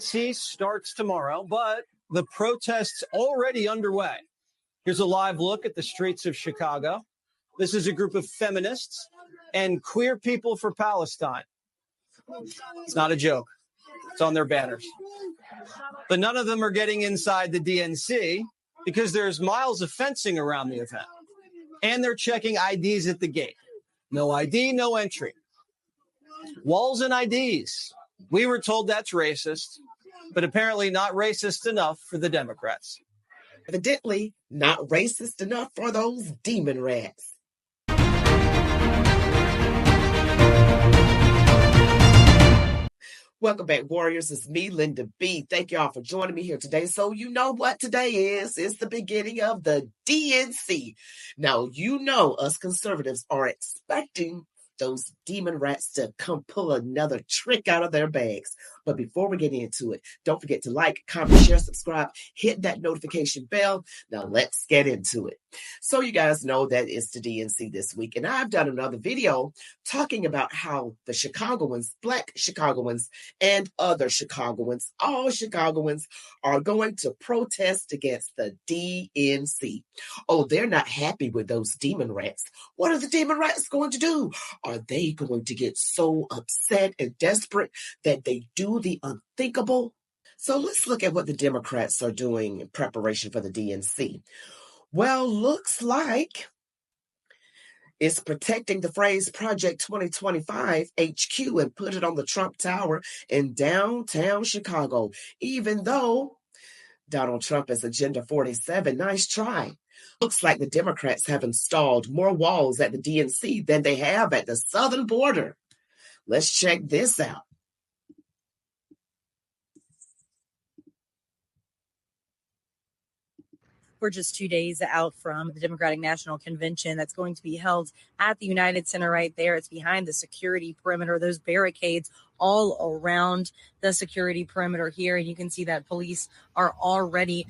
DNC starts tomorrow, but the protests already underway. Here's a live look at the streets of Chicago. This is a group of feminists and queer people for Palestine. It's not a joke. It's on their banners. But none of them are getting inside the DNC because there's miles of fencing around the event. And they're checking IDs at the gate. No ID, no entry. Walls and IDs. We were told that's racist, but apparently not racist enough for the Democrats. Evidently not racist enough for those demon rats. Welcome back, Warriors. It's me, Linda B. Thank y'all for joining me here today. So you know what today is. It's the beginning of the DNC. Now, you know us conservatives are expecting those demon rats to come pull another trick out of their bags. But before we get into it, don't forget to like, comment, share, subscribe, hit that notification bell. Now let's get into it. So you guys know that it's the DNC this week, and I've done another video talking about how the Chicagoans, Black Chicagoans, and other Chicagoans, all Chicagoans are going to protest against the DNC. Oh, they're not happy with those demon rats. What are the demon rats going to do? Are they going to get so upset and desperate that they do the unthinkable? So let's look at what the Democrats are doing in preparation for the DNC. Well, looks like it's protecting the phrase Project 2025 HQ and put it on the Trump Tower in downtown Chicago, even though Donald Trump is Agenda 47. Nice try. Looks like the Democrats have installed more walls at the DNC than they have at the southern border. Let's check this out. We're just 2 days out from the Democratic National Convention that's going to be held at the United Center right there. It's behind the security perimeter, those barricades all around the security perimeter here. And you can see that police are already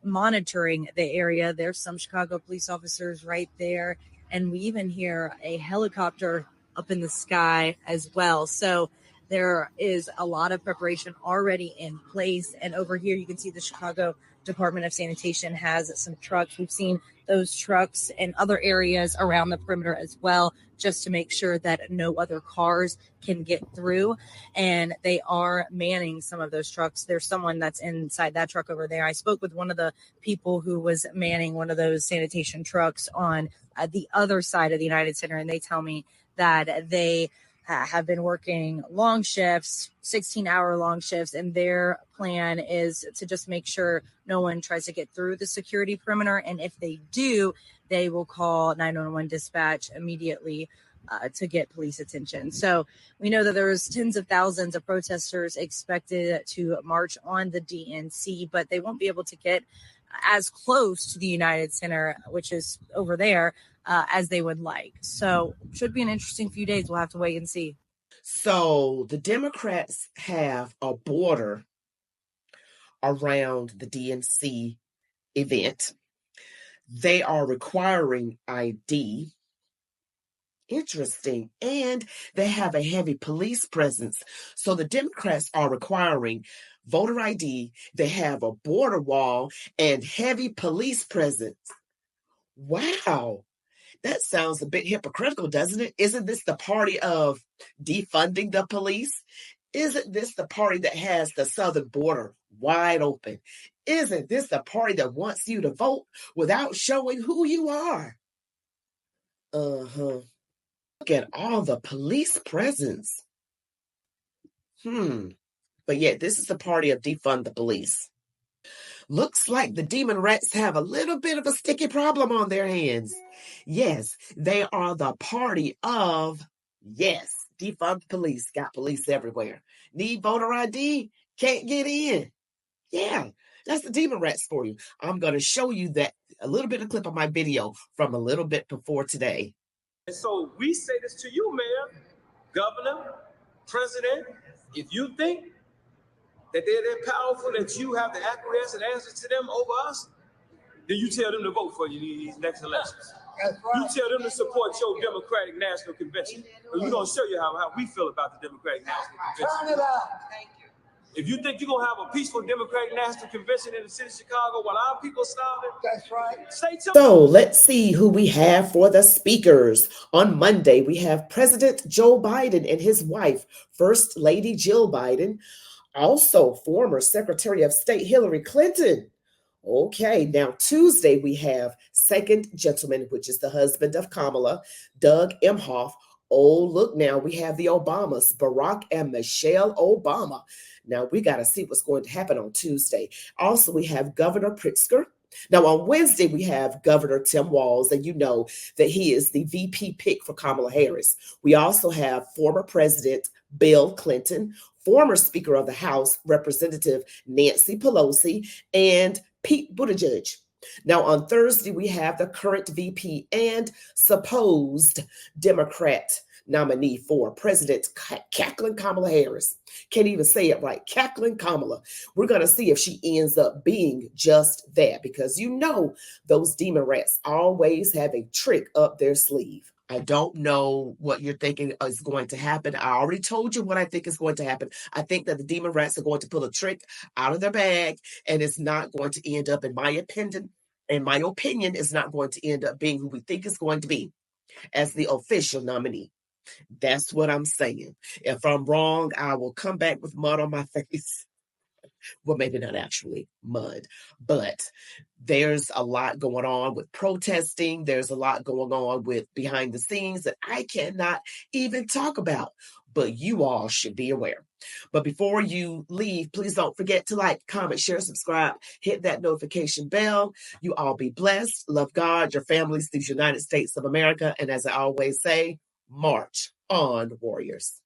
monitoring the area. There's some Chicago police officers right there. And we even hear a helicopter up in the sky as well. So there is a lot of preparation already in place. And over here, you can see the Chicago Department of Sanitation has some trucks. We've seen those trucks in other areas around the perimeter as well, just to make sure that no other cars can get through. And they are manning some of those trucks. There's someone that's inside that truck over there. I spoke with one of the people who was manning one of those sanitation trucks on the other side of the United Center, and they tell me that they have been working long shifts, 16-hour long shifts, and their plan is to just make sure no one tries to get through the security perimeter. And if they do, they will call 911 dispatch immediately to get police attention. So we know that there's tens of thousands of protesters expected to march on the DNC, but they won't be able to get as close to the United Center, which is over there, as they would like. So should be an interesting few days. We'll have to wait and see. So the Democrats have a border around the DNC event. They are requiring ID. Interesting. And they have a heavy police presence. So the Democrats are requiring voter ID. They have a border wall and heavy police presence. Wow. That sounds a bit hypocritical, doesn't it? Isn't this the party of defunding the police? Isn't this the party that has the southern border wide open? Isn't this the party that wants you to vote without showing who you are? Look at all the police presence. But yet this is the party of defund the police. Looks like the demon rats have a little bit of a sticky problem on their hands. Yes, they are the party of, defund the police. Got police everywhere. Need voter ID? Can't get in. Yeah, that's the demon rats for you. I'm going to show you that a little bit of clip of my video from a little bit before today. And so we say this to you, Mayor, Governor, President, if you think that they're that powerful that you have to acquiesce and answer to them over us, then you tell them to vote for you in these next elections. That's right. You tell them to support your Democratic National Convention. And we're going to show you how we feel about the Democratic National Convention. Turn it up. Thank you. If you think you're going to have a peaceful Democratic National Convention in the city of Chicago while our people starving, that's right. Stay tuned. So let's see who we have for the speakers. On Monday, we have President Joe Biden and his wife, First Lady Jill Biden, also former Secretary of State Hillary Clinton. Okay, now Tuesday, we have Second Gentleman, which is the husband of Kamala, Doug Emhoff. Oh, look now, we have the Obamas, Barack and Michelle Obama. Now, we got to see what's going to happen on Tuesday. Also, we have Governor Pritzker. Now, on Wednesday, we have Governor Tim Walz, and you know that he is the VP pick for Kamala Harris. We also have former President Bill Clinton, former Speaker of the House, Representative Nancy Pelosi, and Pete Buttigieg. Now, on Thursday, we have the current VP and supposed Democrat nominee for President Cackling Kamala Harris. Can't even say it right. Cackling Kamala. We're going to see if she ends up being just that, because you know those demon rats always have a trick up their sleeve. I don't know what you're thinking is going to happen. I already told you what I think is going to happen. I think that the demon rats are going to pull a trick out of their bag, and it's not going to end up, in my opinion, is not going to end up being who we think is going to be as the official nominee. That's what I'm saying. If I'm wrong, I will come back with mud on my face. Well, maybe not actually mud, but there's a lot going on with protesting. There's a lot going on with behind the scenes that I cannot even talk about, but you all should be aware. But before you leave, please don't forget to like, comment, share, subscribe, hit that notification bell. You all be blessed. Love God, your families, these United States of America. And as I always say, march on, warriors.